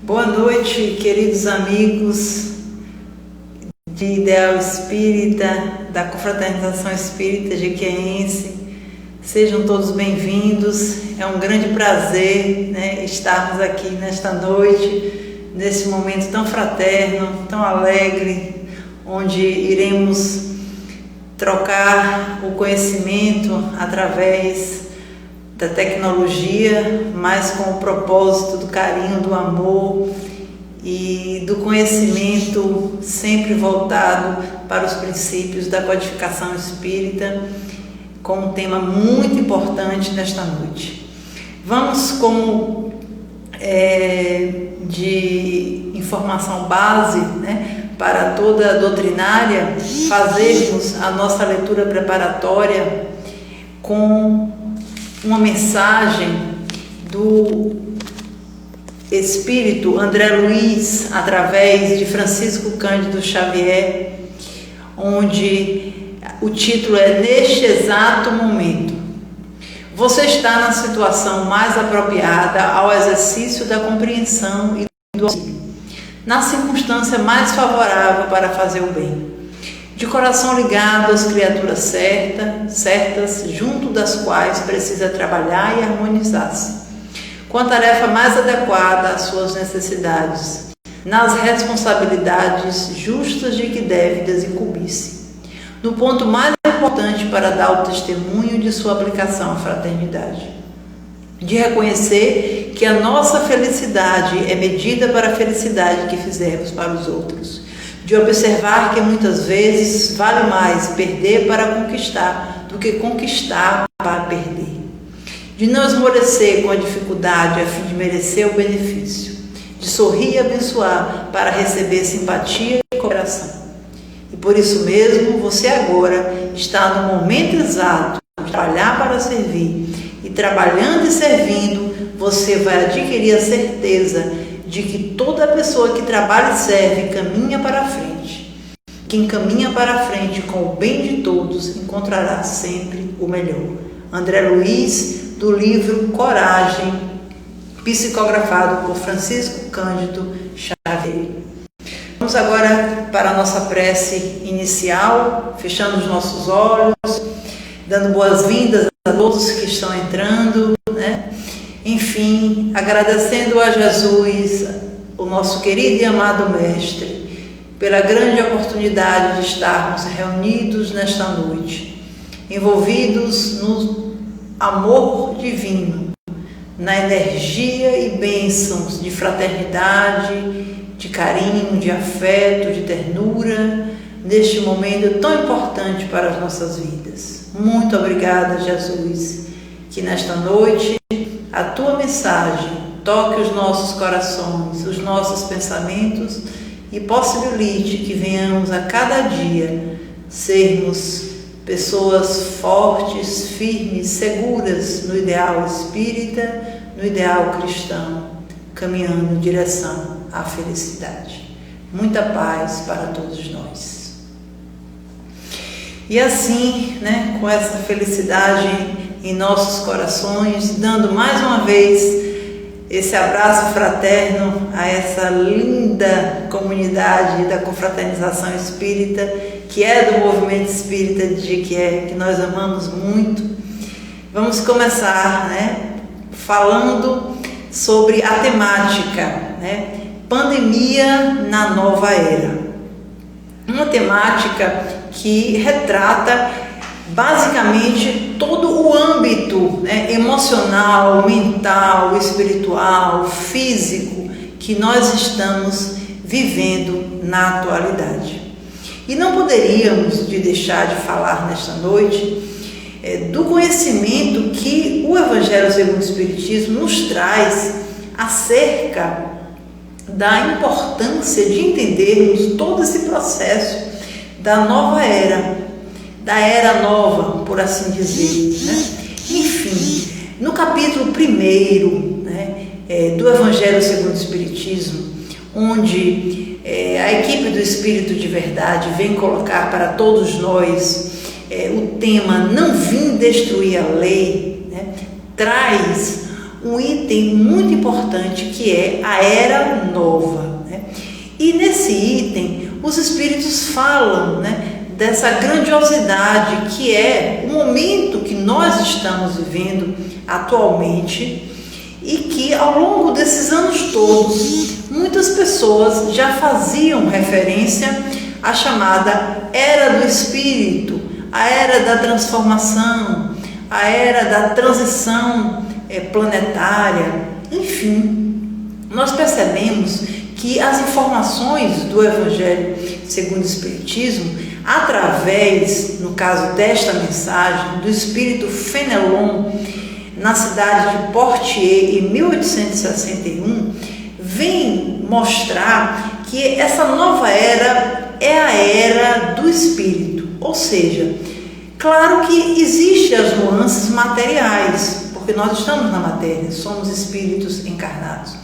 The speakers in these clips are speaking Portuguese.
Boa noite, queridos amigos de Ideal Espírita, da Confraternização Espírita Jequiéense. Sejam todos bem-vindos. É um grande prazer, estarmos aqui nesta noite, nesse momento tão fraterno, tão alegre, onde iremos trocar o conhecimento através da tecnologia, mas com o propósito do carinho, do amor e do conhecimento sempre voltado para os princípios da codificação espírita, com um tema muito importante nesta noite. Vamos, como de informação base, para toda a doutrinária, fazermos a nossa leitura preparatória com uma mensagem do Espírito André Luiz, através de Francisco Cândido Xavier, onde o título é Neste Exato Momento. Você está na situação mais apropriada ao exercício da compreensão e do auxílio, na circunstância mais favorável para fazer o bem, de coração ligado às criaturas certas, junto das quais precisa trabalhar e harmonizar-se, com a tarefa mais adequada às suas necessidades, nas responsabilidades justas de que deve desincumbir-se, no ponto mais importante para dar o testemunho de sua aplicação à fraternidade, de reconhecer que a nossa felicidade é medida para a felicidade que fizermos para os outros, de observar que muitas vezes vale mais perder para conquistar do que conquistar para perder, de não esmorecer com a dificuldade a fim de merecer o benefício, de sorrir e abençoar para receber simpatia e cooperação. E por isso mesmo você agora está no momento exato de trabalhar para servir, e trabalhando e servindo você vai adquirir a certeza de que toda pessoa que trabalha e serve caminha para a frente. Quem caminha para a frente com o bem de todos encontrará sempre o melhor. André Luiz, do livro Coragem, psicografado por Francisco Cândido Xavier. Vamos agora para a nossa prece inicial, fechando os nossos olhos, dando boas-vindas a todos que estão entrando, Enfim, agradecendo a Jesus, o nosso querido e amado Mestre, pela grande oportunidade de estarmos reunidos nesta noite, envolvidos no amor divino, na energia e bênçãos de fraternidade, de carinho, de afeto, de ternura, neste momento tão importante para as nossas vidas. Muito obrigada, Jesus, que nesta noite a tua mensagem toque os nossos corações, os nossos pensamentos e possibilite que venhamos a cada dia sermos pessoas fortes, firmes, seguras no ideal espírita, no ideal cristão, caminhando em direção à felicidade. Muita paz para todos nós. E assim, com essa felicidade em nossos corações, dando mais uma vez esse abraço fraterno a essa linda comunidade da Confraternização Espírita, que é do Movimento Espírita de Jequié, que nós amamos muito. Vamos começar, falando sobre a temática, Pandemia na Nova Era. Uma temática que retrata basicamente todo o âmbito emocional, mental, espiritual, físico que nós estamos vivendo na atualidade. E não poderíamos deixar de falar nesta noite do conhecimento que o Evangelho segundo o Espiritismo nos traz acerca da importância de entendermos todo esse processo da nova era, da era nova, por assim dizer. Enfim, no capítulo 1 do Evangelho segundo o Espiritismo, onde a equipe do Espírito de Verdade vem colocar para todos nós o tema Não Vim Destruir a Lei, traz um item muito importante que é a Era Nova, né? E nesse item os Espíritos falam, né, dessa grandiosidade que é o momento que nós estamos vivendo atualmente e que ao longo desses anos todos muitas pessoas já faziam referência à chamada Era do Espírito, a Era da Transformação, a Era da Transição planetária. Enfim, nós percebemos que as informações do Evangelho segundo o Espiritismo, através, no caso desta mensagem, do Espírito Fenelon, na cidade de Poitiers, em 1861, vem mostrar que essa nova era é a Era do Espírito. Ou seja, claro que existem as nuances materiais, porque nós estamos na matéria, somos espíritos encarnados,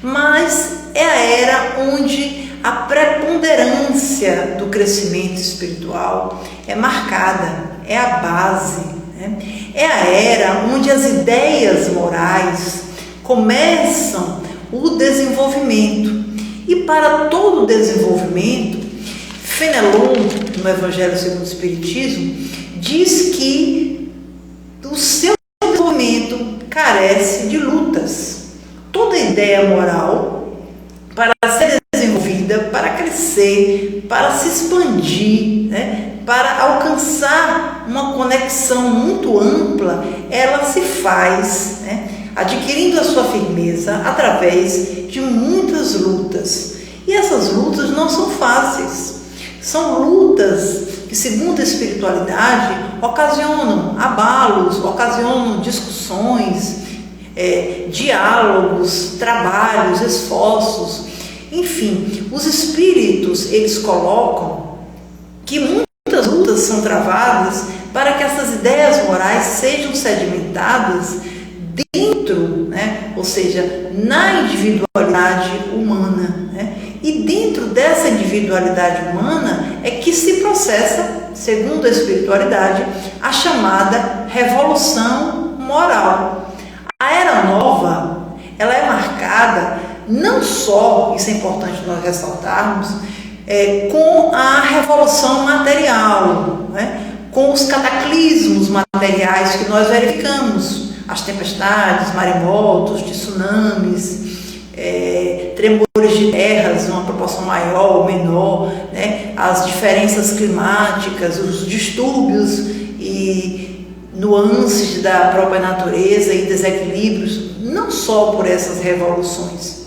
mas é a era onde a preponderância do crescimento espiritual é marcada, é a base, né? É a era onde as ideias morais começam o desenvolvimento. E para todo o desenvolvimento, Fenelon, no Evangelho segundo o Espiritismo, diz que o seu desenvolvimento carece de lutas. Toda ideia moral, para ser desenvolvida, para crescer, para se expandir, né, para alcançar uma conexão muito ampla, ela se faz, né, adquirindo a sua firmeza através de muitas lutas. E essas lutas não são fáceis. São lutas que, segundo a espiritualidade, ocasionam abalos, ocasionam discussões, diálogos, trabalhos, esforços. Enfim, os espíritos, eles colocam que muitas lutas são travadas para que essas ideias morais sejam sedimentadas dentro, né, ou seja, na individualidade humana, né? E dentro dessa individualidade humana é que se processa, segundo a espiritualidade, a chamada revolução moral. A Era Nova, ela é marcada não só, isso é importante nós ressaltarmos, com a revolução material, né? Com os cataclismos materiais que nós verificamos, as tempestades, maremotos, de tsunamis, tremores de terras, uma proporção maior ou menor, né? As diferenças climáticas, os distúrbios e nuances da própria natureza e desequilíbrios, não só por essas revoluções,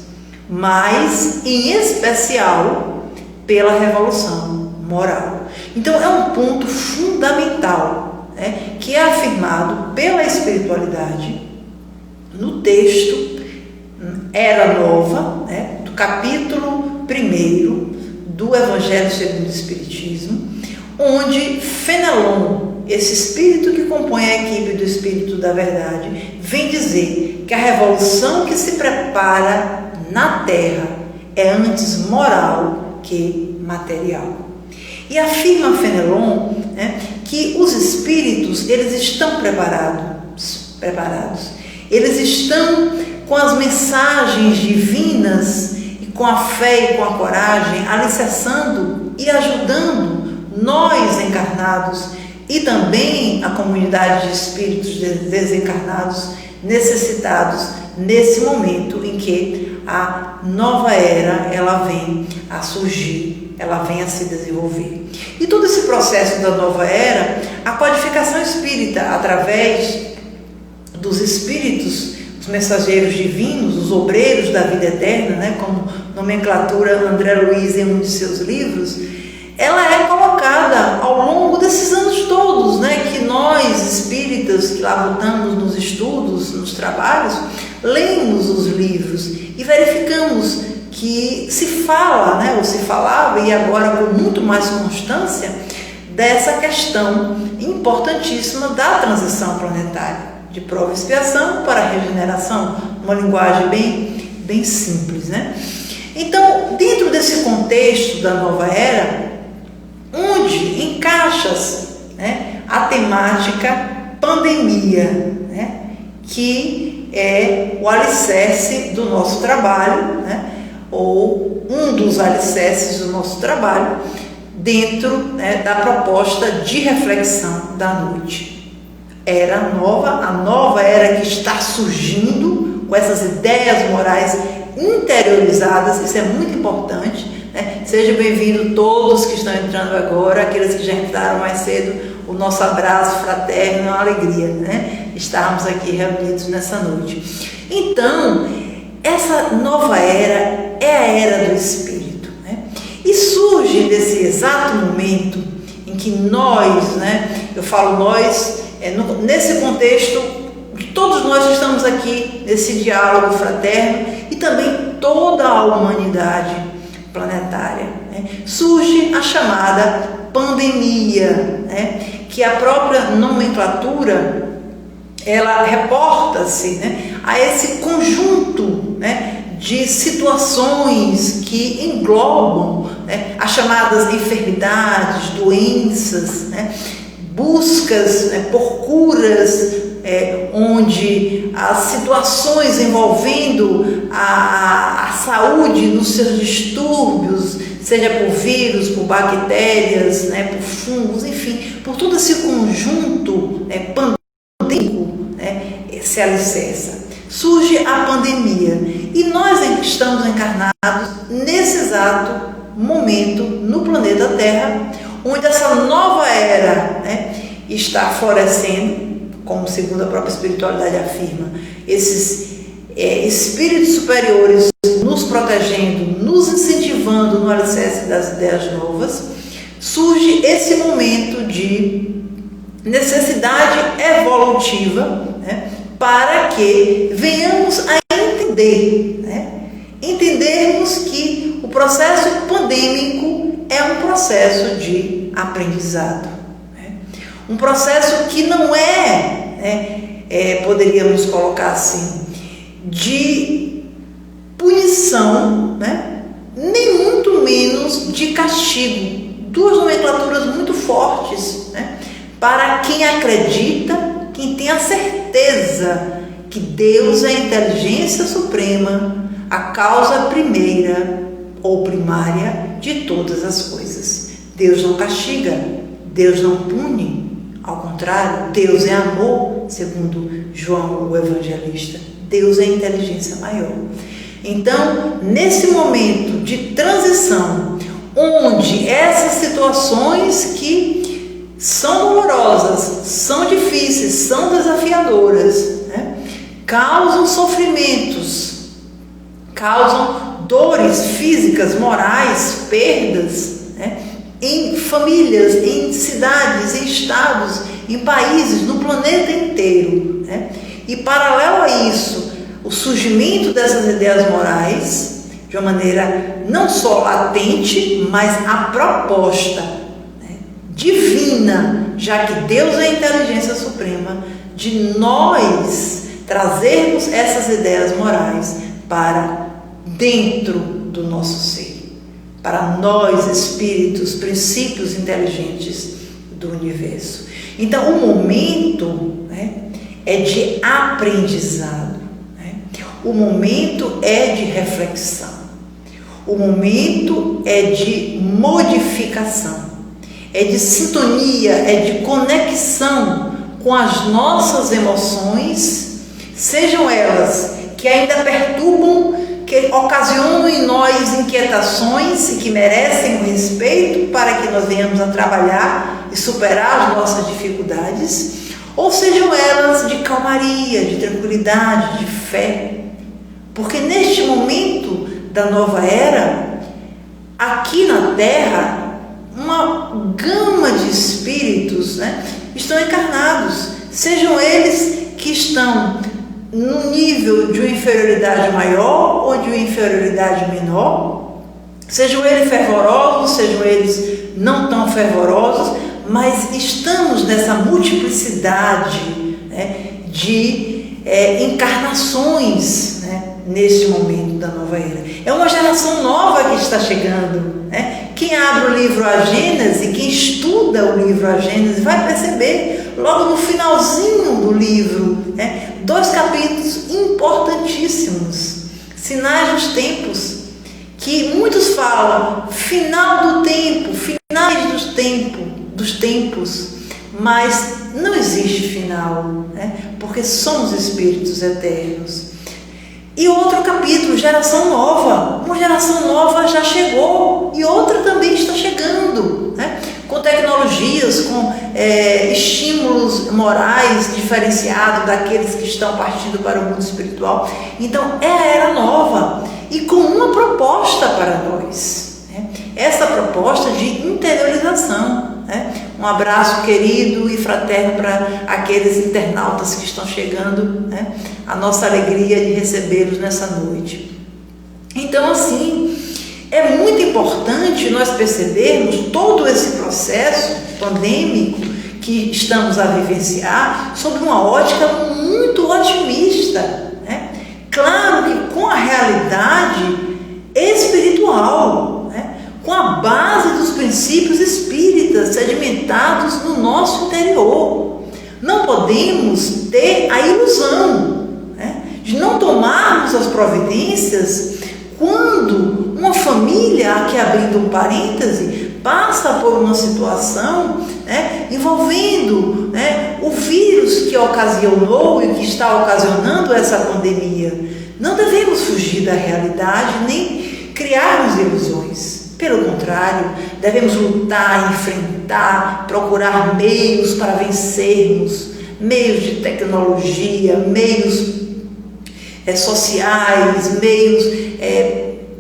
mas em especial pela revolução moral. Então é um ponto fundamental, né, que é afirmado pela espiritualidade no texto Era Nova, né, do capítulo 1 do Evangelho segundo o Espiritismo, onde Fenelon, esse espírito que compõe a equipe do Espírito da Verdade, vem dizer que a revolução que se prepara na Terra é antes moral que material. E afirma Fenelon, né, que os espíritos, eles estão preparados. Eles estão com as mensagens divinas e com a fé e com a coragem, alicerçando e ajudando nós encarnados e também a comunidade de espíritos desencarnados necessitados nesse momento em que a nova era ela vem a surgir, ela vem a se desenvolver. E todo esse processo da nova era, a codificação espírita através dos espíritos, os mensageiros divinos, os obreiros da vida eterna, né, como nomenclatura André Luiz em um de seus livros, ela é colocada ao longo desses anos todos, né, que nós espíritas que labutamos nos estudos, nos trabalhos, lemos os livros e verificamos que se fala, né, ou se falava, e agora com muito mais constância, dessa questão importantíssima da transição planetária, de prova e expiação para a regeneração, uma linguagem bem simples, né? Então, dentro desse contexto da nova era, onde encaixa-se, né, a temática pandemia, né? que é o alicerce do nosso trabalho, né? Ou um dos alicerces do nosso trabalho, dentro, né, da proposta de reflexão da noite. Era nova, a nova era que está surgindo com essas ideias morais interiorizadas, isso é muito importante, né? Sejam bem-vindos todos que estão entrando agora, aqueles que já entraram mais cedo, o nosso abraço fraterno, é uma alegria, né? Estarmos aqui reunidos nessa noite. Então, essa nova era é a era do Espírito, né? E surge desse exato momento em que nós, né? Eu falo nós, nesse contexto, todos nós estamos aqui nesse diálogo fraterno e também toda a humanidade planetária, né? Surge a chamada pandemia, né? Que a própria nomenclatura ela reporta-se, né, a esse conjunto, né, de situações que englobam, né, as chamadas enfermidades, doenças, né, buscas, né, por curas, onde as situações envolvendo a saúde nos seus distúrbios, seja por vírus, por bactérias, né, por fungos, enfim, por todo esse conjunto, né, pandêmico, né, se alicerça. Surge a pandemia e nós estamos encarnados nesse exato momento no planeta Terra, onde essa nova era, né, está florescendo, como segundo a própria espiritualidade afirma, esses espíritos superiores nos protegendo, nos incentivando no alicerce das ideias novas. Surge esse momento de necessidade evolutiva, né, para que venhamos a entender, né, entendermos que o processo pandêmico é um processo de aprendizado, né, um processo que não poderíamos colocar assim, de punição, né, nem muito menos de castigo. Duas nomenclaturas muito fortes, né, para quem acredita, quem tem a certeza que Deus é a inteligência suprema, a causa primeira ou primária de todas as coisas. Deus não castiga, Deus não pune, ao contrário, Deus é amor, segundo João o Evangelista. Deus é a inteligência maior. Então, nesse momento de transição, onde essas situações que são dolorosas, são difíceis, são desafiadoras, né, causam sofrimentos, causam dores físicas, morais, perdas, né, em famílias, em cidades, em estados, em países, no planeta inteiro, né? E paralelo a isso, o surgimento dessas ideias morais, de uma maneira não só latente, mas a proposta, né, divina, já que Deus é a inteligência suprema, de nós trazermos essas ideias morais para dentro do nosso ser, para nós, espíritos, princípios inteligentes do universo. Então, o momento, né, é de aprendizado, né? O momento é de reflexão, o momento é de modificação, é de sintonia, é de conexão com as nossas emoções, sejam elas que ainda perturbam, que ocasionam em nós inquietações e que merecem o respeito para que nós venhamos a trabalhar e superar as nossas dificuldades, ou sejam elas de calmaria, de tranquilidade, de fé. Porque neste momento da nova era, aqui na Terra, uma gama de espíritos, né, estão encarnados, sejam eles que estão no nível de uma inferioridade maior ou de uma inferioridade menor, sejam eles fervorosos, sejam eles não tão fervorosos, mas estamos nessa multiplicidade, né, de encarnações, né, neste momento da nova era. É uma geração nova que está chegando, né? Quem abre o livro A Gênese, quem estuda o livro A Gênese, vai perceber logo no finalzinho segundo livro, dois capítulos importantíssimos, Sinais dos Tempos, que muitos falam final do tempo, finais dos tempos, mas não existe final, porque somos espíritos eternos. E outro capítulo, geração nova. Uma geração nova já chegou e outra também está chegando, com tecnologias, com estímulos morais diferenciados daqueles que estão partindo para o mundo espiritual. Então é a era nova e com uma proposta para nós, essa proposta de interiorização. Um abraço querido e fraterno para aqueles internautas que estão chegando, a nossa alegria de recebê-los nessa noite. Então, assim, é muito importante nós percebermos todo esse processo pandêmico que estamos a vivenciar sob uma ótica muito otimista, Claro que com a realidade espiritual, com a base dos princípios espíritas sedimentados no nosso interior. Não podemos ter a ilusão, de não tomarmos as providências quando uma família, aqui abrindo um parêntese, passa por uma situação envolvendo o vírus que ocasionou e que está ocasionando essa pandemia. Não devemos fugir da realidade nem criarmos ilusões. Pelo contrário, devemos lutar, enfrentar, procurar meios para vencermos, meios de tecnologia, meios sociais, meios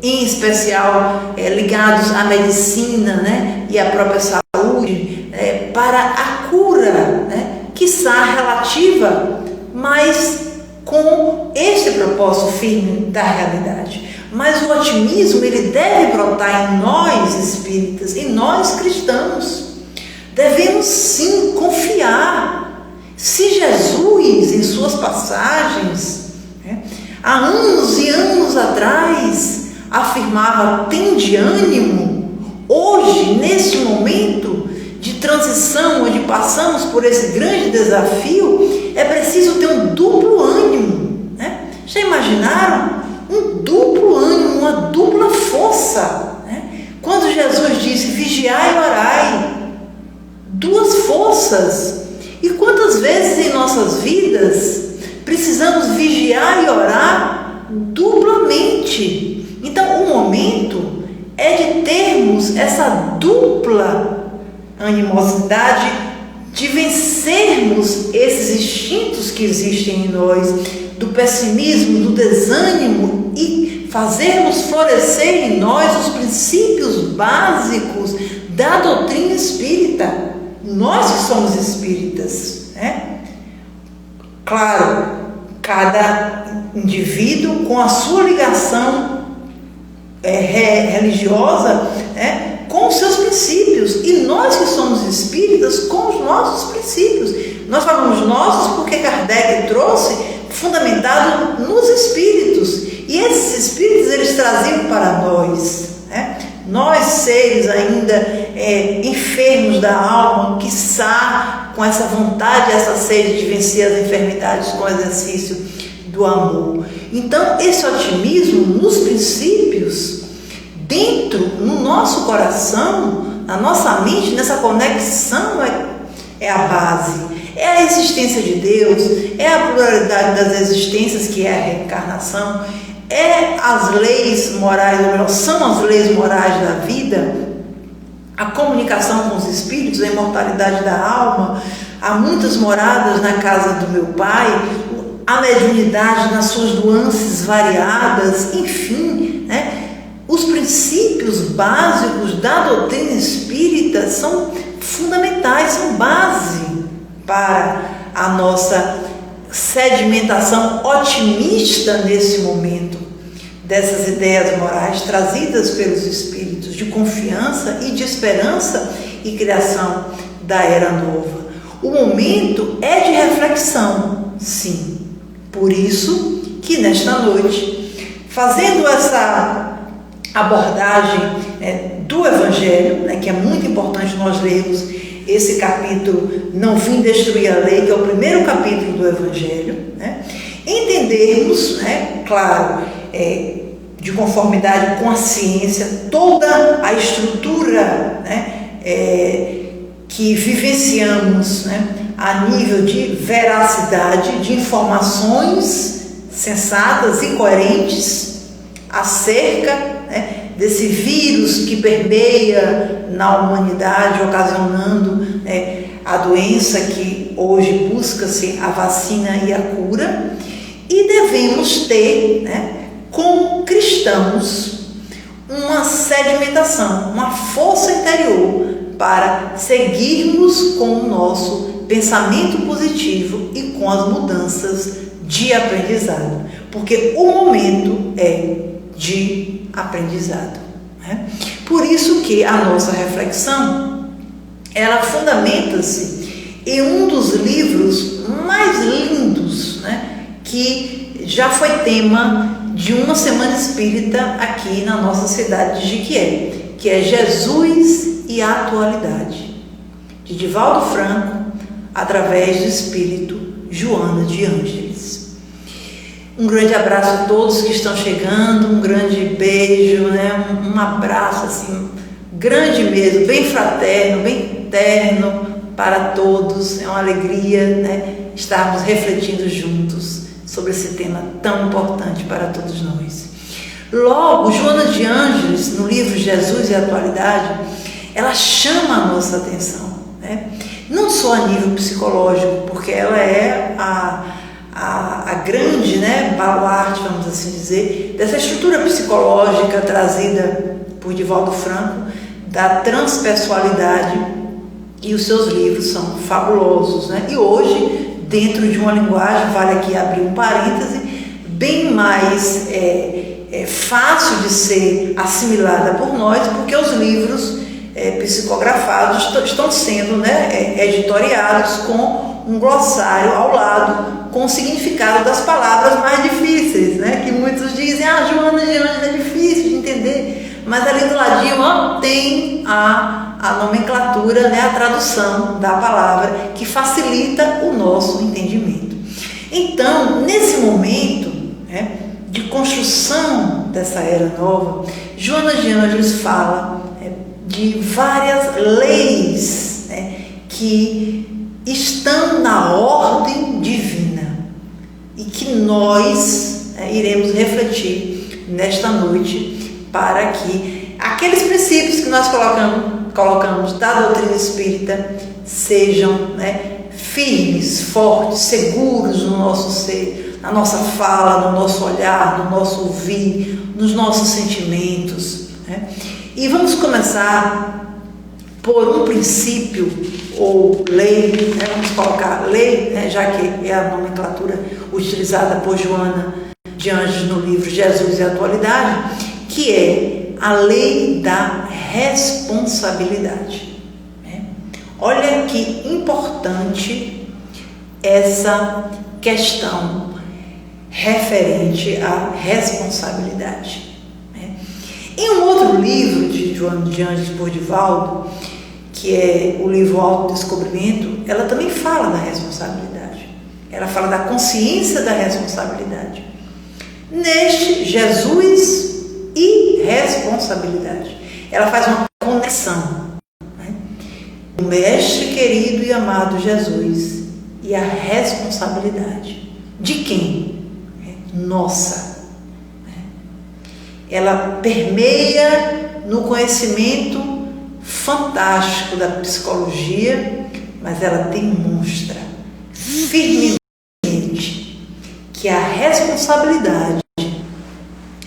em especial ligados à medicina, e à própria saúde, para a cura, quiçá relativa, mas com este propósito firme da realidade. Mas o otimismo, ele deve brotar em nós espíritas, em nós cristãos. Devemos sim confiar. Se Jesus, em suas passagens, há anos e anos atrás, afirmava: tende ânimo, hoje, nesse momento de transição, onde passamos por esse grande desafio, é preciso ter um duplo ânimo. Já imaginaram? Um duplo ânimo, uma dupla força. Quando Jesus disse: vigiai e orai, duas forças. E quantas vezes em nossas vidas precisamos vigiar e orar duplamente? Então o momento é de termos essa dupla animosidade, de vencermos esses instintos que existem em nós, do pessimismo, do desânimo, e fazermos florescer em nós os princípios básicos da doutrina espírita. Nós que somos espíritas, Claro, cada indivíduo com a sua ligação religiosa, com os seus princípios, e nós que somos espíritas com os nossos princípios. Nós falamos nossos porque Kardec trouxe fundamentado nos espíritos, e esses espíritos eles traziam para nós, nós seres ainda enfermos da alma, quiçá com essa vontade, essa sede de vencer as enfermidades com o exercício do amor. Então esse otimismo nos princípios, dentro, no nosso coração, na nossa mente, nessa conexão é a base. É a existência de Deus, é a pluralidade das existências, que é a reencarnação, é as leis morais, ou melhor, são as leis morais da vida, a comunicação com os espíritos, a imortalidade da alma, há muitas moradas na casa do meu Pai, a mediunidade nas suas nuances variadas, enfim, os princípios básicos da doutrina espírita são fundamentais, são base para a nossa sedimentação otimista nesse momento, dessas ideias morais trazidas pelos espíritos, de confiança e de esperança e criação da era nova. O momento é de reflexão, sim. Por isso que nesta noite, fazendo essa abordagem do Evangelho, que é muito importante nós lermos esse capítulo Não Vim Destruir a Lei, que é o primeiro capítulo do Evangelho, né? Entendermos, né, claro, de conformidade com a ciência, toda a estrutura, né, que vivenciamos, né, a nível de veracidade, de informações sensatas e coerentes acerca, né, desse vírus que permeia na humanidade, ocasionando, né, a doença que hoje busca-se a vacina e a cura. E devemos ter, né, como cristãos, uma sedimentação, uma força interior para seguirmos com o nosso pensamento positivo e com as mudanças de aprendizado, porque o momento é de aprendizado, né? Por isso que a nossa reflexão, ela fundamenta-se em um dos livros mais lindos, né, que já foi tema de uma semana espírita aqui na nossa cidade de Jequié, que é Jesus e a Atualidade, de Divaldo Franco, através do Espírito Joana de Ângeles. Um grande abraço a todos que estão chegando, um grande beijo, né? Um abraço assim, grande mesmo, bem fraterno, bem terno para todos. É uma alegria, né, estarmos refletindo juntos sobre esse tema tão importante para todos nós. Logo, Joana de Ângeles, no livro Jesus e a Atualidade, ela chama a nossa atenção, né? Não só a nível psicológico, porque ela é a grande, né, baluarte, vamos assim dizer, dessa estrutura psicológica trazida por Divaldo Franco, da transpessoalidade, e os seus livros são fabulosos, né? E hoje, dentro de uma linguagem, vale aqui abrir um parêntese, bem mais fácil de ser assimilada por nós, porque os livros psicografados estão sendo, né, editoriados com um glossário ao lado, com o significado das palavras mais difíceis, né, que muitos dizem, Joana de Ângeles é difícil de entender, mas ali do ladinho tem a nomenclatura, né, a tradução da palavra, que facilita o nosso entendimento. Então, nesse momento, né, de construção dessa era nova, Joana de Ângeles fala de várias leis, né, que estão na ordem divina e que nós iremos refletir nesta noite, para que aqueles princípios que nós colocamos da doutrina espírita sejam, né, firmes, fortes, seguros no nosso ser, na nossa fala, no nosso olhar, no nosso ouvir, nos nossos sentimentos, né? E vamos começar por um princípio ou lei, né? Vamos colocar lei, né? Já que é a nomenclatura utilizada por Joana de Ângeles no livro Jesus e a Atualidade, que é a lei da responsabilidade, né? Olha que importante essa questão referente à responsabilidade. Em um outro livro de Joana de Ângeles por Divaldo, que é o livro Autodescobrimento, ela também fala da responsabilidade. Ela fala da consciência da responsabilidade. Neste, Jesus e responsabilidade. Ela faz uma conexão, né? O mestre querido e amado Jesus e a responsabilidade. De quem? Nossa. Ela permeia no conhecimento fantástico da psicologia, mas ela demonstra firmemente que a responsabilidade,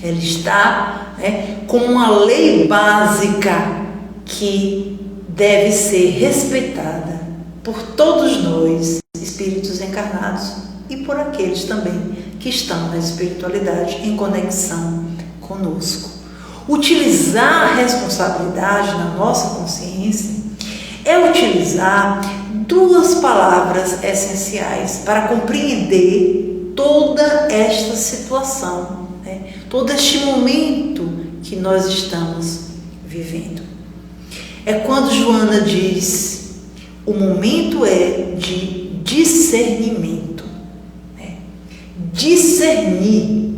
ela está, né, como uma lei básica que deve ser respeitada por todos nós, espíritos encarnados, e por aqueles também que estão na espiritualidade em conexão conosco. Utilizar a responsabilidade na nossa consciência é utilizar duas palavras essenciais para compreender toda esta situação, né? Todo este momento que nós estamos vivendo. É quando Joana diz: O momento é de discernimento. Discernir.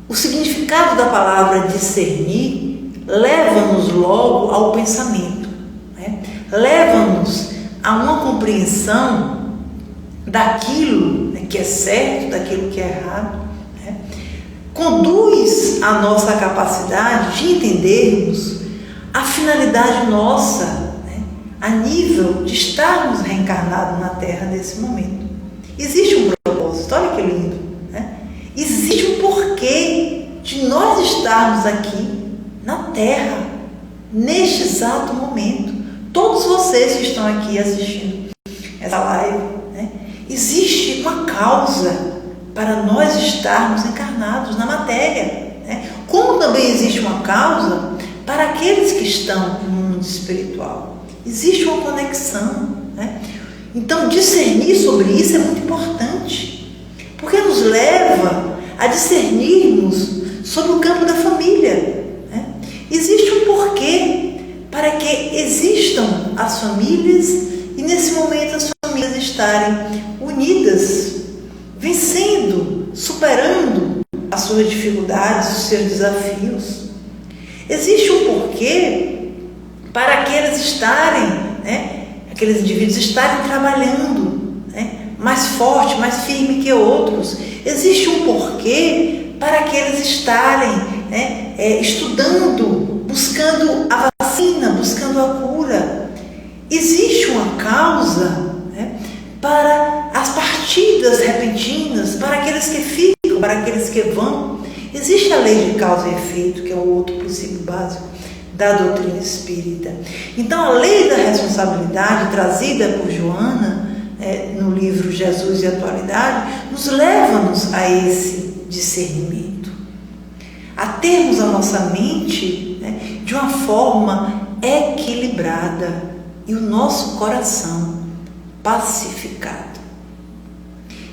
O significado da palavra discernir leva-nos logo ao pensamento, leva-nos a uma compreensão daquilo que é certo, daquilo que é errado, conduz a nossa capacidade de entendermos a finalidade nossa, a nível de estarmos reencarnados na Terra nesse momento. Existe um propósito, olha que lindo, existe um porquê de nós estarmos aqui na Terra, neste exato momento. Todos vocês que estão aqui assistindo essa live, existe uma causa para nós estarmos encarnados na matéria, como também existe uma causa para aqueles que estão no mundo espiritual. Existe uma conexão, Então, discernir sobre isso é muito importante, porque nos leva a discernirmos sobre o campo da família. Existe um porquê para que existam as famílias e, nesse momento, as famílias estarem unidas, vencendo, superando as suas dificuldades, os seus desafios. Existe um porquê para aqueles estarem, aqueles indivíduos estarem trabalhando, mais forte, mais firme que outros. Existe um porquê para aqueles estarem estudando, buscando a vacina, buscando a cura. Existe uma causa para as partidas repentinas, para aqueles que ficam, para aqueles que vão. Existe a lei de causa e efeito, que é o outro princípio básico da doutrina espírita. Então, a lei da responsabilidade trazida por Joana no livro Jesus e Atualidade nos leva-nos a esse discernimento, a termos a nossa mente de uma forma equilibrada e o nosso coração pacificado.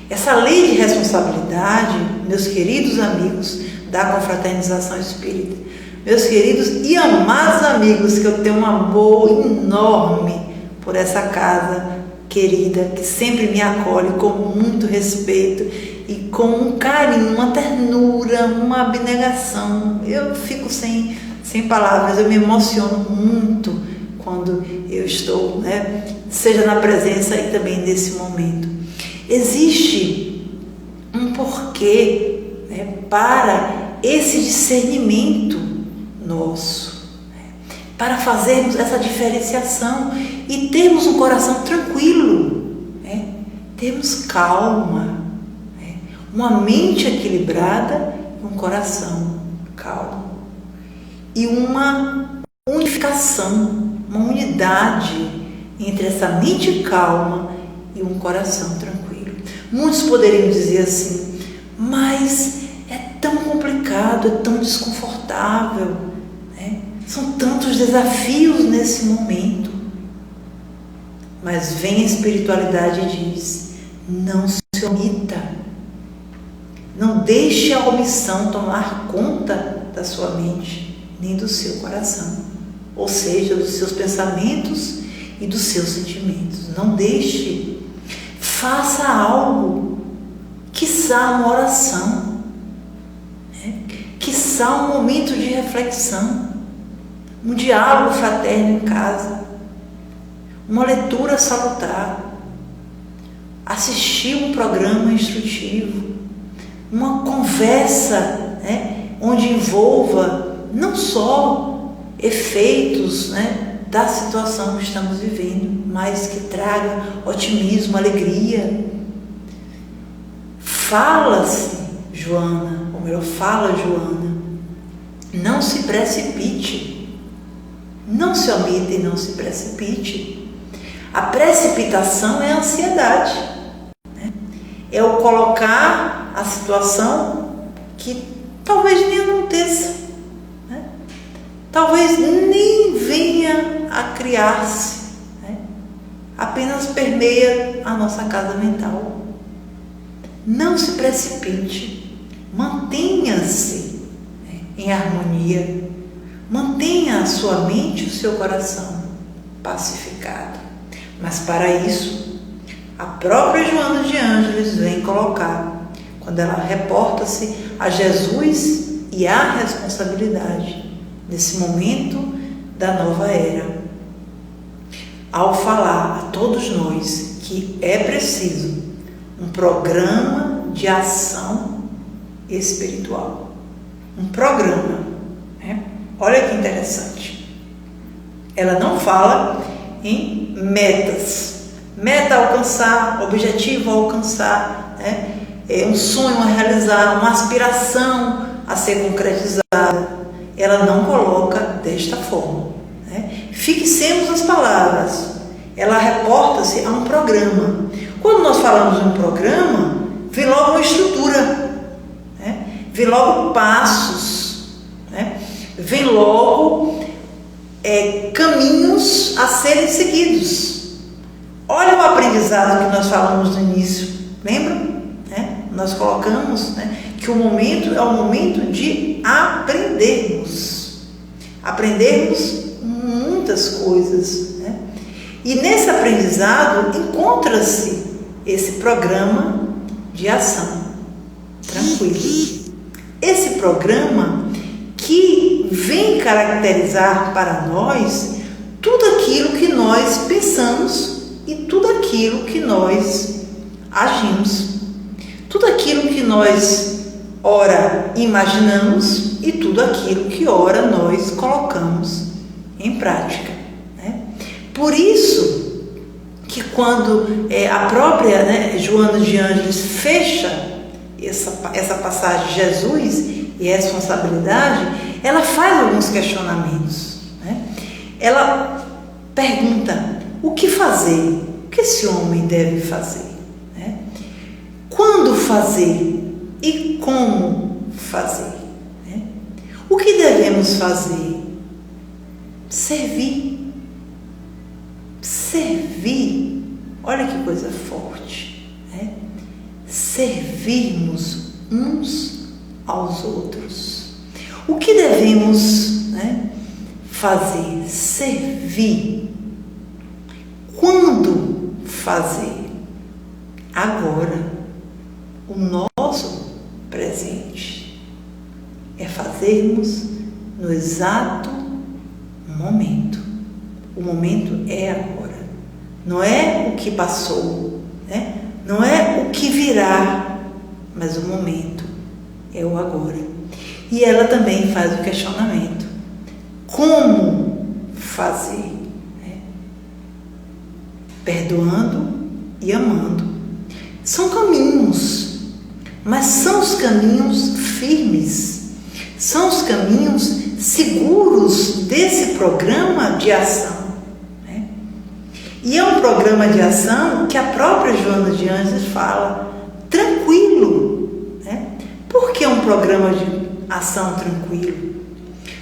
Essa lei de responsabilidade, meus queridos amigos da confraternização espírita, meus queridos e amados amigos, que eu tenho um amor enorme por essa casa querida, que sempre me acolhe com muito respeito e com um carinho, uma ternura, uma abnegação. Eu fico sem palavras, eu me emociono muito quando eu estou, seja na presença e também nesse momento. Existe um porquê para esse discernimento nosso, para fazermos essa diferenciação e termos um coração tranquilo, termos calma, uma mente equilibrada e um coração calmo e uma unificação, uma unidade entre essa mente calma e um coração tranquilo. Muitos poderiam dizer assim, mas é tão complicado, é tão desconfortável, são tantos desafios nesse momento. Mas vem a espiritualidade e diz, não se omita, não deixe a omissão tomar conta da sua mente, nem do seu coração, ou seja, dos seus pensamentos e dos seus sentimentos. Não deixe, faça algo, quiçá uma oração, quiçá um momento de reflexão, um diálogo fraterno em casa, uma leitura salutar, assistir um programa instrutivo, uma conversa onde envolva não só efeitos da situação que estamos vivendo, mas que traga otimismo, alegria. Fala-se, Joana, ou melhor, fala, Joana, não se precipite, não se omita e não se precipite. A precipitação é a ansiedade, é o colocar a situação que talvez nem aconteça, talvez nem venha a criar-se, apenas permeia a nossa casa mental. Não se precipite, mantenha-se em harmonia, mantenha a sua mente e o seu coração pacificado. Mas para isso, a própria Joana de Ângeles vem colocar, quando ela reporta-se a Jesus e a responsabilidade nesse momento da nova era, ao falar a todos nós que é preciso um programa de ação espiritual. Um programa, né? Olha que interessante. Ela não fala em metas. Meta a alcançar, objetivo a alcançar, né? É um sonho a realizar, uma aspiração a ser concretizada. Ela não coloca desta forma, né? Fixemos as palavras. Ela reporta-se a um programa. Quando nós falamos de um programa, vem logo uma estrutura, né? Vem logo passos, né? Vem logo caminhos a serem seguidos. Olha o aprendizado que nós falamos no início, lembram? Nós colocamos, né, que o momento é o momento de aprendermos muitas coisas, né? E nesse aprendizado encontra-se esse programa de ação tranquilo. Esse programa que vem caracterizar para nós tudo aquilo que nós pensamos e tudo aquilo que nós agimos. Tudo aquilo que nós, ora, imaginamos e tudo aquilo que, ora, nós colocamos em prática, né? Por isso que quando a própria, né, Joana de Ângeles fecha essa passagem de Jesus e responsabilidade, ela faz alguns questionamentos, né? Ela pergunta: o que fazer? O que esse homem deve fazer? Quando fazer e como fazer, né? O que devemos fazer? Servir. Olha que coisa forte, né? Servirmos uns aos outros. O que devemos, né, fazer? Servir. Quando fazer? Agora. O nosso presente é fazermos no exato momento. O momento é agora. Não é o que passou, né? Não é o que virá, mas o momento é o agora. E ela também faz o questionamento: como fazer? Né? Perdoando e amando. São caminhos. Mas são os caminhos firmes, são os caminhos seguros desse programa de ação, né? E é um programa de ação que a própria Joana de Ângeles fala, tranquilo, né? Por que é um programa de ação tranquilo?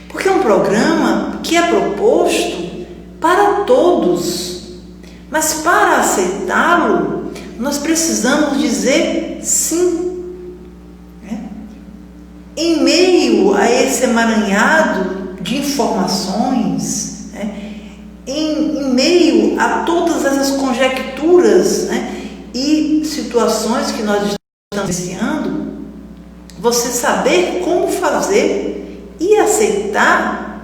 Porque é um programa que é proposto para todos, mas para aceitá-lo, nós precisamos dizer sim. Em meio a esse emaranhado de informações, né, em meio a todas essas conjecturas, né, e situações que nós estamos vivenciando, você saber como fazer e aceitar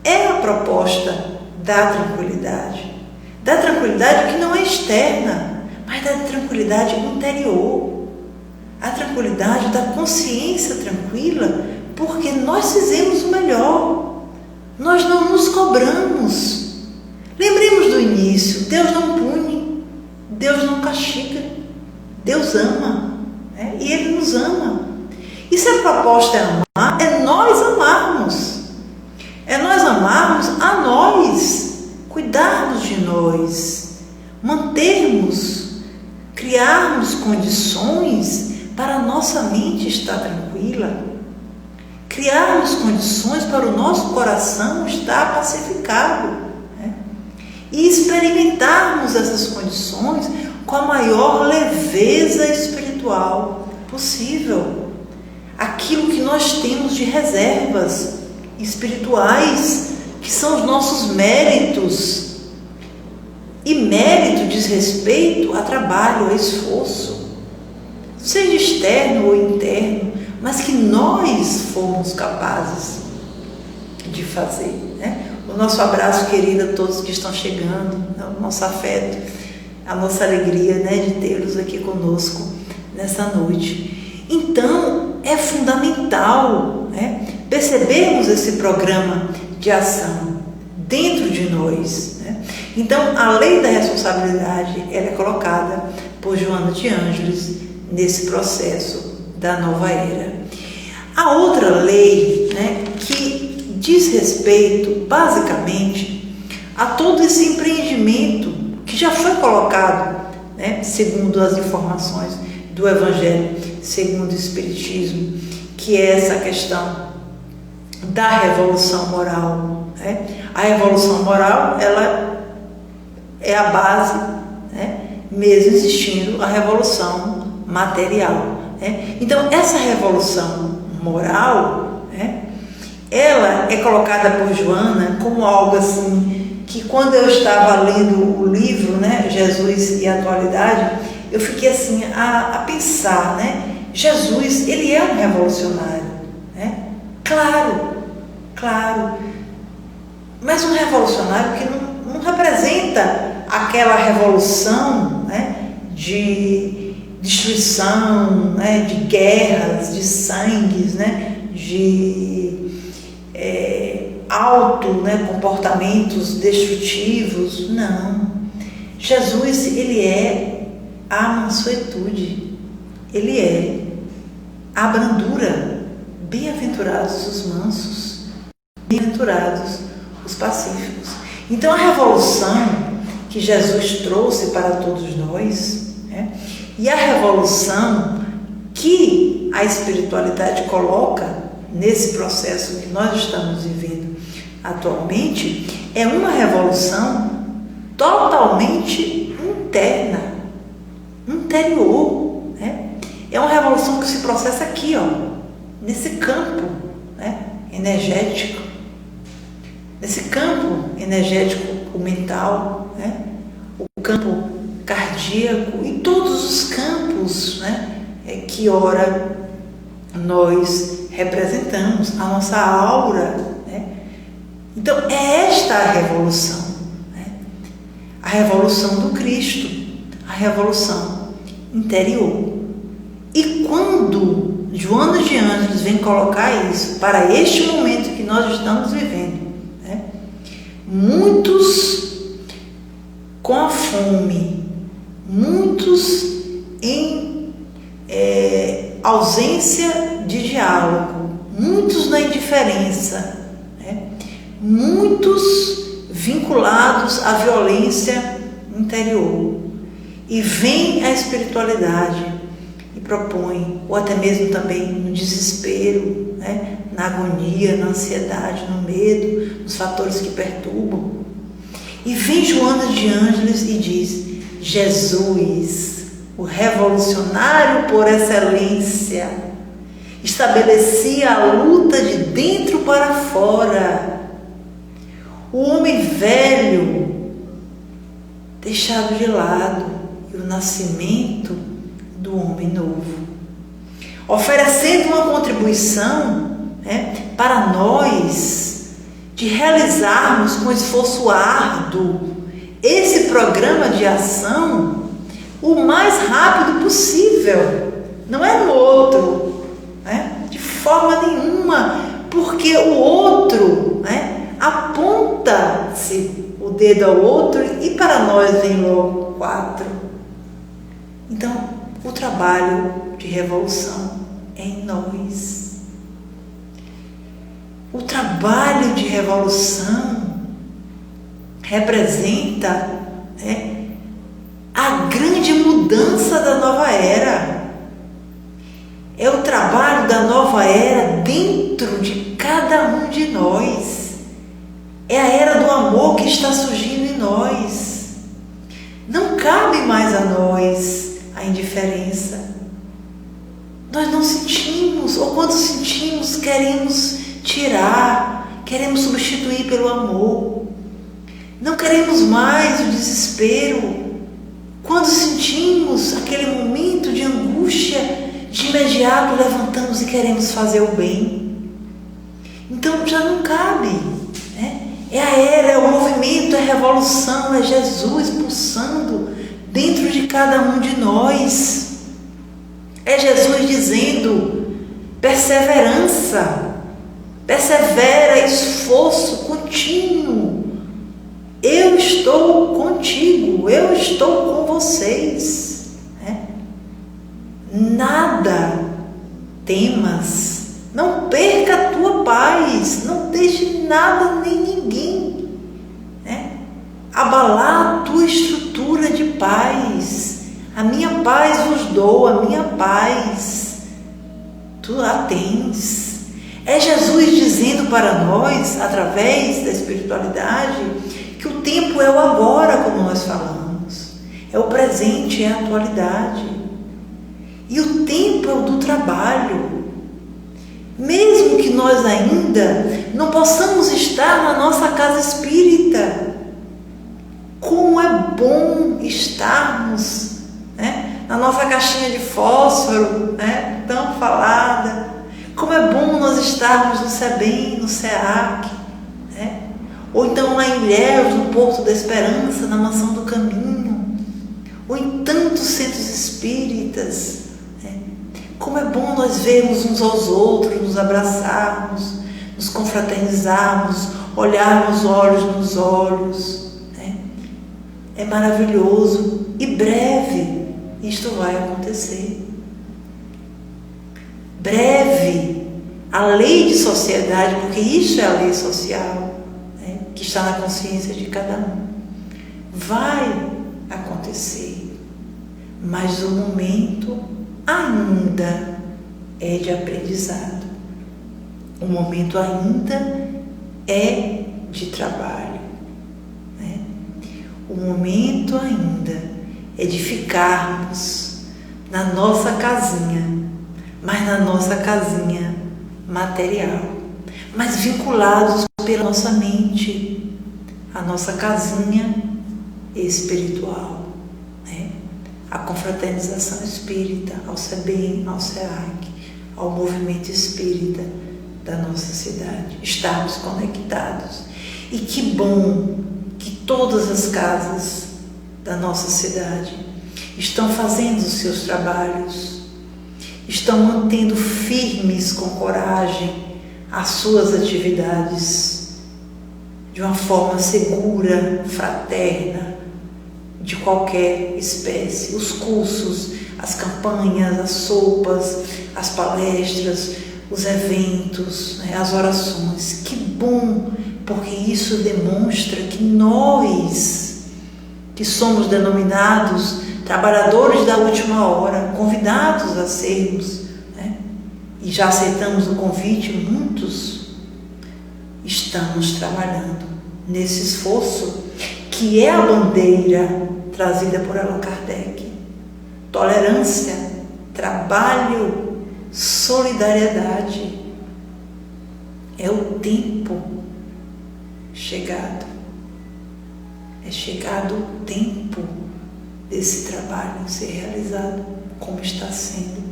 é a proposta da tranquilidade. Da tranquilidade que não é externa, mas da tranquilidade interior. A tranquilidade da consciência tranquila, porque nós fizemos o melhor. Nós não nos cobramos. Lembremos do início: Deus não pune, Deus não castiga, Deus ama, né? E Ele nos ama. E se a proposta é amar, é nós amarmos. É nós amarmos a nós, cuidarmos de nós, mantermos, criarmos condições para a nossa mente estar tranquila, criarmos condições para o nosso coração estar pacificado, né? E experimentarmos essas condições com a maior leveza espiritual possível. Aquilo que nós temos de reservas espirituais, que são os nossos méritos, E mérito diz respeito a trabalho, a esforço, seja externo ou interno, mas que nós fomos capazes de fazer, né? O nosso abraço querido a todos que estão chegando, né? O nosso afeto, a nossa alegria, né, de tê-los aqui conosco nessa noite. Então, é fundamental, né, percebermos esse programa de ação dentro de nós, né? Então, a lei da responsabilidade, ela é colocada por Joana de Ângeles nesse processo da nova era. A outra lei, né, que diz respeito, basicamente, a todo esse empreendimento que já foi colocado, né, segundo as informações do Evangelho, segundo o Espiritismo, que é essa questão da revolução moral, né? A revolução moral, ela é a base, né, mesmo existindo a revolução material, né? Então, essa revolução moral, né, ela é colocada por Joana como algo assim, que quando eu estava lendo o livro, né, Jesus e a Atualidade, eu fiquei assim a pensar, né, Jesus, ele é um revolucionário, né? Claro, mas um revolucionário que não representa aquela revolução, né, de destruição, né, de guerras, de sangues, né, de né, comportamentos destrutivos. Não. Jesus, ele é a mansuetude, ele é a brandura. Bem-aventurados os mansos, bem-aventurados os pacíficos. Então, a revolução que Jesus trouxe para todos nós, né, e a revolução que a espiritualidade coloca nesse processo que nós estamos vivendo atualmente, é uma revolução totalmente interna, interior, né? É uma revolução que se processa aqui, ó, nesse campo, né, energético, nesse campo energético, o mental, né, o campo cardíaco e todos os campos, né, que ora nós representamos, a nossa aura, né? Então, é esta a revolução, né? A revolução do Cristo, a revolução interior. E quando Joana de Ângeles vem colocar isso para este momento que nós estamos vivendo, né? Muitos com a fome, muitos em ausência de diálogo, muitos na indiferença, né? Muitos vinculados à violência interior. E vem a espiritualidade e propõe, ou até mesmo também no desespero, né? Na agonia, na ansiedade, no medo, nos fatores que perturbam. E vem Joana de Ângeles e diz: Jesus, o revolucionário por excelência, estabelecia a luta de dentro para fora. O homem velho deixado de lado e o nascimento do homem novo, oferecendo uma contribuição, né, para nós de realizarmos com esforço árduo esse programa de ação o mais rápido possível. Não é no outro, né? De forma nenhuma, porque o outro, né, aponta-se o dedo ao outro e para nós vem logo 4. Então, o trabalho de revolução é em nós. O trabalho de revolução representa, né, a grande mudança da nova era. É o trabalho da nova era dentro de cada um de nós. É a era do amor que está surgindo em nós. Não cabe mais a nós a indiferença. Nós não sentimos, ou quando sentimos, queremos tirar, queremos substituir pelo amor. Não queremos mais o desespero. Quando sentimos aquele momento de angústia, de imediato levantamos e queremos fazer o bem. Então já não cabe, né? É a era, é o movimento, é a revolução, é Jesus pulsando dentro de cada um de nós. É Jesus dizendo: perseverança, persevera, esforço contínuo. Eu estou contigo, eu estou com vocês. Né? Nada temas, não perca a tua paz, não deixe nada nem ninguém, né, abalar a tua estrutura de paz. A minha paz vos dou, a minha paz tu a tens. É Jesus dizendo para nós, através da espiritualidade, que o tempo é o agora, como nós falamos, é o presente, é a atualidade, e o tempo é o do trabalho. Mesmo que nós ainda não possamos estar na nossa casa espírita, como é bom estarmos, né, na nossa caixinha de fósforo, né, tão falada. Como é bom nós estarmos no SEBEM, no SEAC, né, ou então lá em Ilhéus, no Porto da Esperança, na Mansão do Caminho, ou em tantos centros espíritas. Como é bom nós vermos uns aos outros, nos abraçarmos, nos confraternizarmos, olharmos olhos nos olhos. Né? É maravilhoso e breve isto vai acontecer. Breve, a lei de sociedade, porque isso é a lei social, né, que está na consciência de cada um, vai acontecer. Mas o momento ainda é de aprendizado. O momento ainda é de trabalho, né? O momento ainda é de ficarmos na nossa casinha, mas na nossa casinha material, mas vinculados pela nossa mente, a nossa casinha espiritual, né? A confraternização espírita, ao SEBEM, ao SEAC, ao movimento espírita da nossa cidade, estarmos conectados. E que bom que todas as casas da nossa cidade estão fazendo os seus trabalhos, estão mantendo firmes com coragem as suas atividades de uma forma segura, fraterna, de qualquer espécie. Os cursos, as campanhas, as sopas, as palestras, os eventos, né, as orações. Que bom, porque isso demonstra que nós, que somos denominados trabalhadores da última hora, convidados a sermos, né, e já aceitamos o convite, muitos estamos trabalhando nesse esforço que é a bandeira trazida por Allan Kardec: tolerância, trabalho, solidariedade. É o tempo chegado. É chegado o tempo desse trabalho ser realizado como está sendo.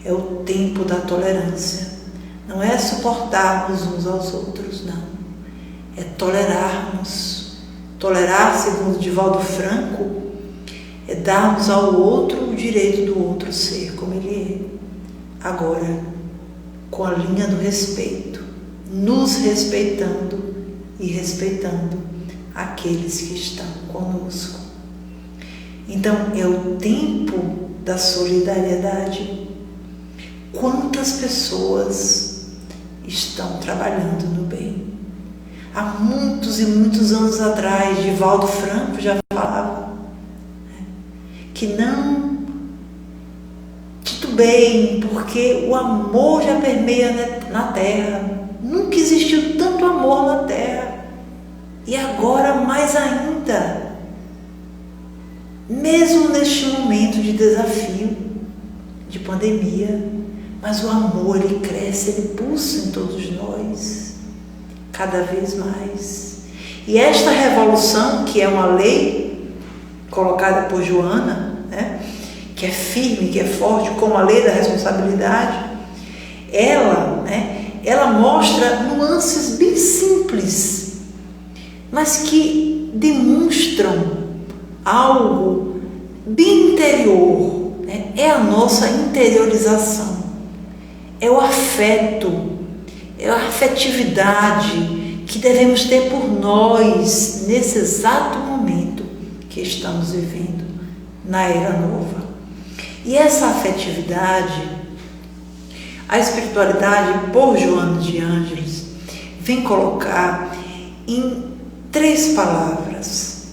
É o tempo da tolerância. Não é suportarmos uns aos outros, não. É tolerarmos. Tolerar, segundo Divaldo Franco, é darmos ao outro o direito do outro ser como ele é. Agora, com a linha do respeito, nos respeitando e respeitando aqueles que estão conosco. Então, é o tempo da solidariedade. Quantas pessoas estão trabalhando no bem? Há muitos e muitos anos atrás, Divaldo Franco já falava, né, que não titubeiem, porque o amor já permeia na terra. Nunca existiu tanto amor na terra. E agora mais ainda, mesmo neste momento de desafio, de pandemia, mas o amor, ele cresce, ele pulsa em todos nós, cada vez mais. E esta revolução, que é uma lei colocada por Joana, né, que é firme, que é forte, como a lei da responsabilidade, ela mostra nuances bem simples, mas que demonstram algo bem interior, né? É a nossa interiorização, é o afeto, é a afetividade que devemos ter por nós nesse exato momento que estamos vivendo na Era Nova. E essa afetividade, a espiritualidade, por Joana de Ângeles, vem colocar em 3 palavras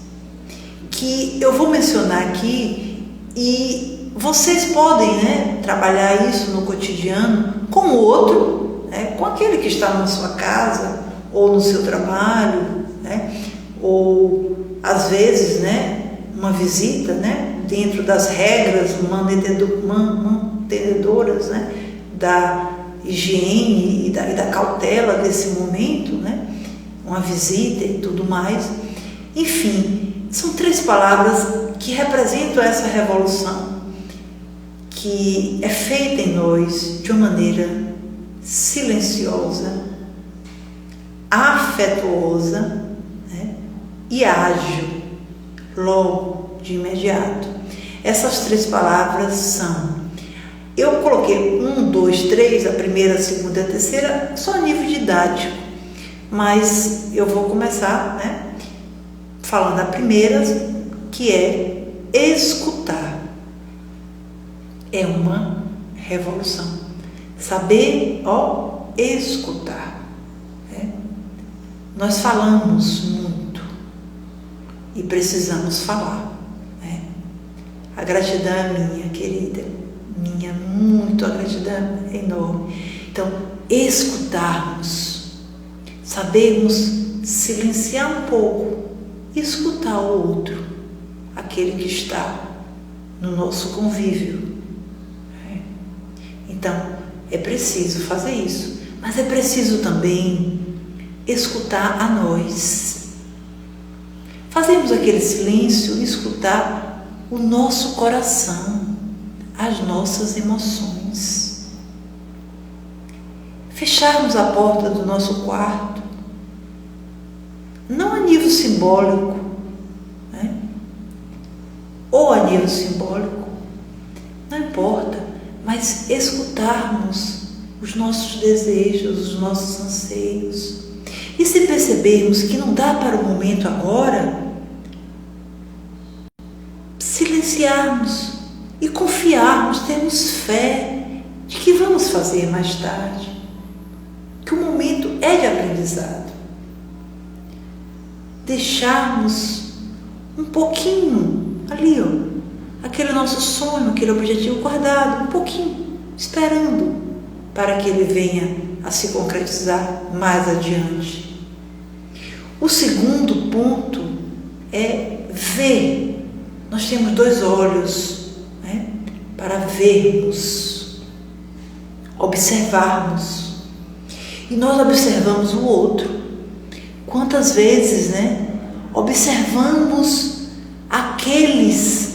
que eu vou mencionar aqui, e vocês podem, né, trabalhar isso no cotidiano com o outro, né, com aquele que está na sua casa ou no seu trabalho, né, ou às vezes, né, uma visita, né, dentro das regras mantenedoras, né, da higiene e da cautela desse momento, né, uma visita e tudo mais. Enfim, são 3 palavras que representam essa revolução que é feita em nós de uma maneira silenciosa, afetuosa, né, e ágil, logo, de imediato. Essas 3 palavras são, eu coloquei 1, 2, 3, a primeira, a segunda e a terceira, só a nível didático, mas eu vou começar, né, falando a primeira, que é escutar. É uma revolução. Saber, escutar. Né? Nós falamos muito e precisamos falar. Né? A gratidão é minha, querida, minha, muito a gratidão é enorme. Então, escutarmos, sabermos silenciar um pouco, escutar o outro, aquele que está no nosso convívio. Então, é preciso fazer isso, mas é preciso também escutar a nós. Fazermos aquele silêncio e escutar o nosso coração, as nossas emoções. Fecharmos a porta do nosso quarto, não a nível simbólico, né? Ou a nível simbólico, não importa, mas escutarmos os nossos desejos, os nossos anseios. E se percebermos que não dá para o momento agora, silenciarmos e confiarmos, termos fé de que vamos fazer mais tarde, que o momento é de aprendizado. Deixarmos um pouquinho ali, aquele nosso sonho, aquele objetivo guardado, um pouquinho, esperando para que ele venha a se concretizar mais adiante. O segundo ponto é ver. Nós temos 2 olhos, né, para vermos, observarmos. E nós observamos o outro. Quantas vezes, né, observamos aqueles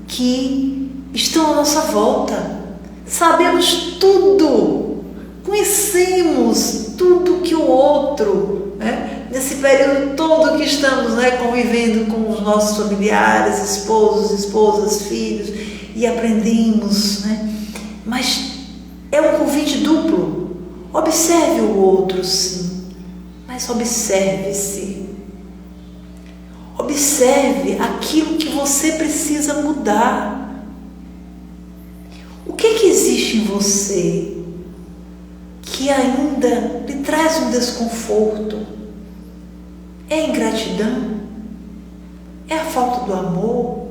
que estão à nossa volta. Sabemos tudo, conhecemos tudo que o outro, né, nesse período todo que estamos, né, convivendo com os nossos familiares, esposos, esposas, filhos, e aprendemos, né, mas é um convite duplo. Observe o outro, sim, mas observe-se. Observe aquilo que você precisa mudar. O que existe em você que ainda lhe traz um desconforto? É a ingratidão? É a falta do amor?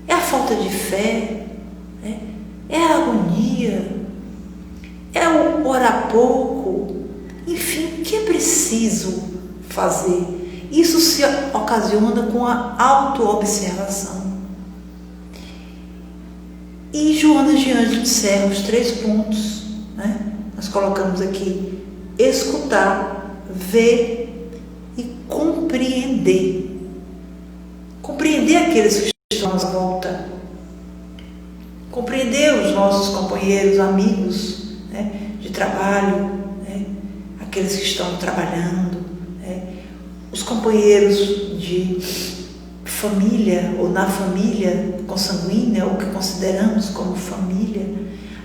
É a falta de fé? É a agonia? É o orar pouco? Enfim, o que é preciso fazer? Isso se ocasiona com a autoobservação. E Joana de Ângeles encerra os 3 pontos, né? Nós colocamos aqui: escutar, ver e compreender. Compreender aqueles que estão à nossa volta. Compreender os nossos companheiros, amigos, né, de trabalho, né, aqueles que estão trabalhando, né, os companheiros de família ou na família consanguínea, ou que consideramos como família,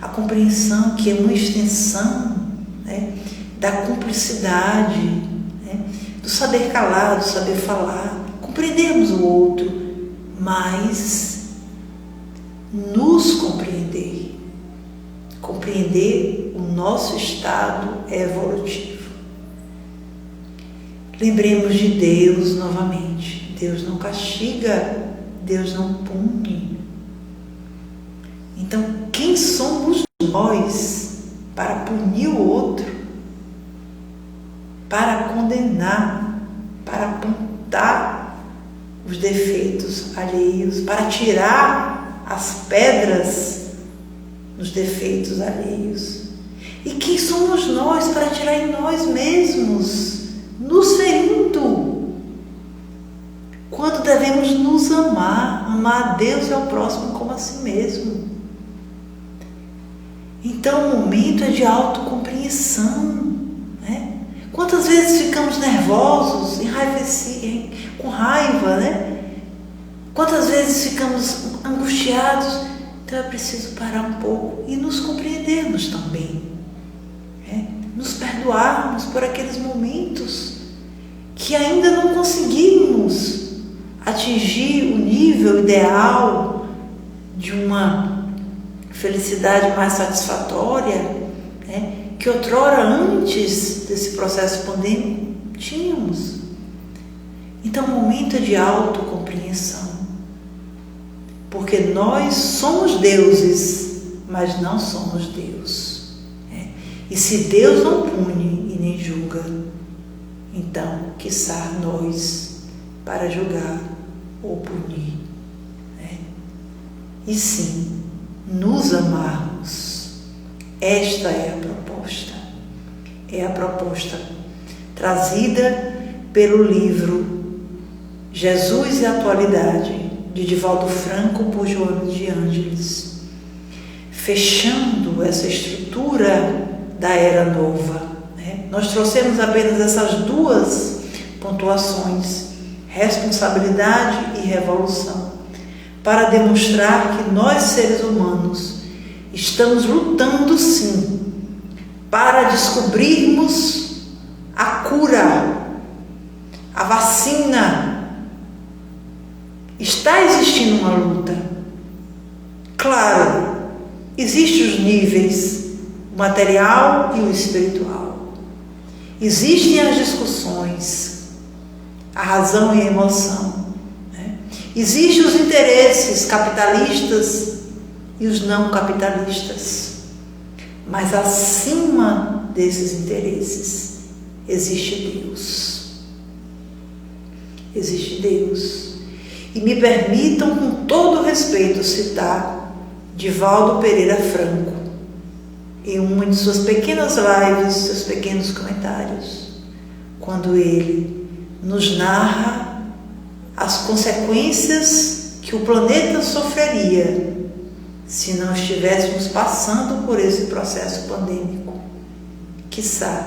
a compreensão que é uma extensão, né, da cumplicidade, né, do saber calar, do saber falar, compreendermos o outro, mas nos compreender, compreender o nosso estado evolutivo. Lembremos de Deus novamente. Deus não castiga, Deus não pune. Então, quem somos nós para punir o outro, para condenar, para apontar os defeitos alheios, para tirar as pedras nos defeitos alheios? E quem somos nós para tirar em nós mesmos, nos ferindo? Quando devemos nos amar, amar a Deus e ao próximo como a si mesmo. Então o momento é de autocompreensão, né? Quantas vezes ficamos nervosos, enraivecidos, com raiva, né? Quantas vezes ficamos angustiados? Então é preciso parar um pouco e nos compreendermos também, né? Nos perdoarmos por aqueles momentos que ainda não conseguimos atingir o nível ideal de uma felicidade mais satisfatória, né, que outrora, antes desse processo pandêmico, tínhamos. Então o momento é de autocompreensão, porque nós somos deuses, mas não somos Deus, né? E se Deus não pune e nem julga, então quiçá nós para julgar ou punir, né? E sim, nos amarmos. Esta é a proposta trazida pelo livro Jesus e a Atualidade, de Divaldo Franco, por Joana de Ângeles, fechando essa estrutura da Era Nova, né? Nós trouxemos apenas essas duas pontuações, responsabilidade e revolução, para demonstrar que nós, seres humanos, estamos lutando sim para descobrirmos a cura, a vacina. Está existindo uma luta. Claro, existem os níveis, o material e o espiritual. Existem as discussões, a razão e a emoção. Existem os interesses capitalistas e os não capitalistas. Mas acima desses interesses existe Deus. Existe Deus. E me permitam, com todo respeito, citar Divaldo Pereira Franco, em uma de suas pequenas lives, seus pequenos comentários, quando ele nos narra as consequências que o planeta sofreria se não estivéssemos passando por esse processo pandêmico, quiçá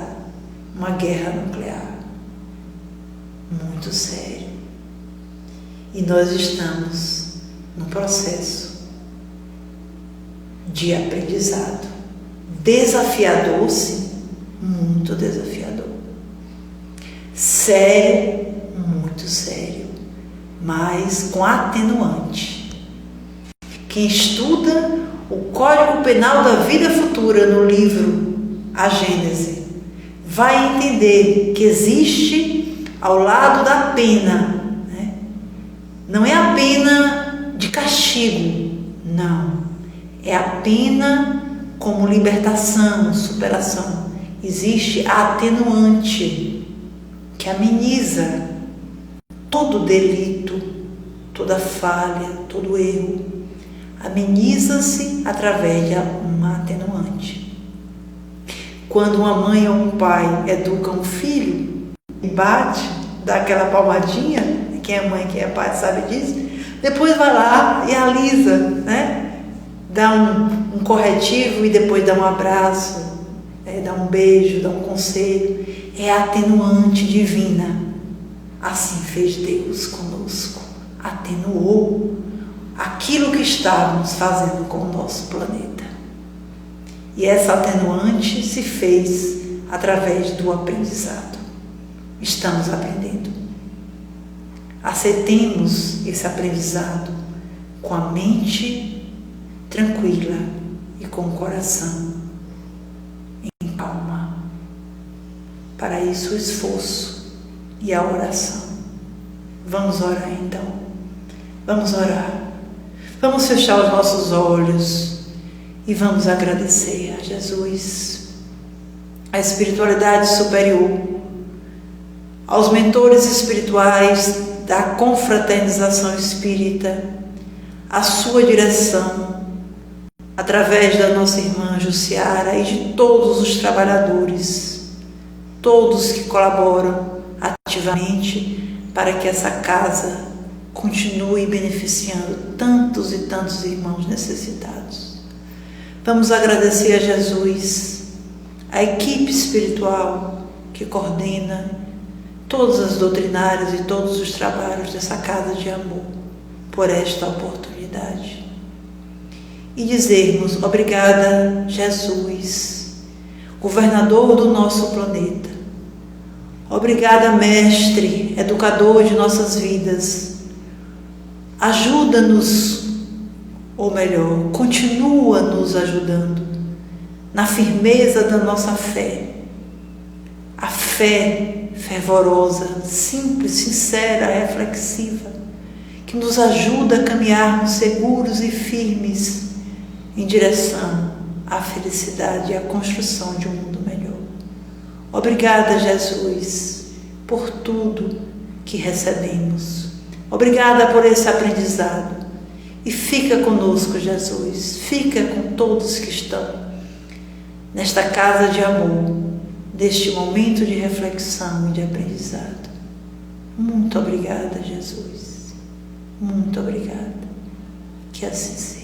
uma guerra nuclear muito séria. E nós estamos num processo de aprendizado desafiador, sim, muito desafiador, sério, muito sério, mas com atenuante. Quem estuda o Código Penal da Vida Futura no livro A Gênese vai entender que existe ao lado da pena, né? Não é a pena de castigo, não, é a pena como libertação, superação. Existe a atenuante que ameniza todo delito, toda falha, todo erro. Ameniza-se através de uma atenuante. Quando uma mãe ou um pai educa um filho e bate, dá aquela palmadinha, quem é mãe, quem é pai sabe disso, depois vai lá e alisa, né? Dá um corretivo e depois dá um abraço, dá um beijo, dá um conselho. É a atenuante divina. Assim fez Deus conosco, atenuou aquilo que estávamos fazendo com o nosso planeta. E essa atenuante se fez através do aprendizado. Estamos aprendendo. Aceitemos esse aprendizado com a mente tranquila e com o coração em calma. Para isso o esforço e a oração. Vamos orar então. Vamos orar. Vamos fechar os nossos olhos e vamos agradecer a Jesus, a espiritualidade superior, aos mentores espirituais da confraternização espírita, a sua direção, através da nossa irmã Jussiara e de todos os trabalhadores, todos que colaboram ativamente para que essa casa continue beneficiando tantos e tantos irmãos necessitados. Vamos agradecer a Jesus, a equipe espiritual que coordena todas as doutrinárias e todos os trabalhos dessa casa de amor por esta oportunidade. E dizermos: obrigada, Jesus, governador do nosso planeta. Obrigada, mestre, educador de nossas vidas. Ajuda-nos, ou melhor, continua nos ajudando na firmeza da nossa fé. A fé fervorosa, simples, sincera, reflexiva, que nos ajuda a caminharmos seguros e firmes em direção à felicidade e à construção de um mundo melhor. Obrigada, Jesus, por tudo que recebemos. Obrigada por esse aprendizado. E fica conosco, Jesus. Fica com todos que estão nesta casa de amor, deste momento de reflexão e de aprendizado. Muito obrigada, Jesus. Muito obrigada. Que assim seja.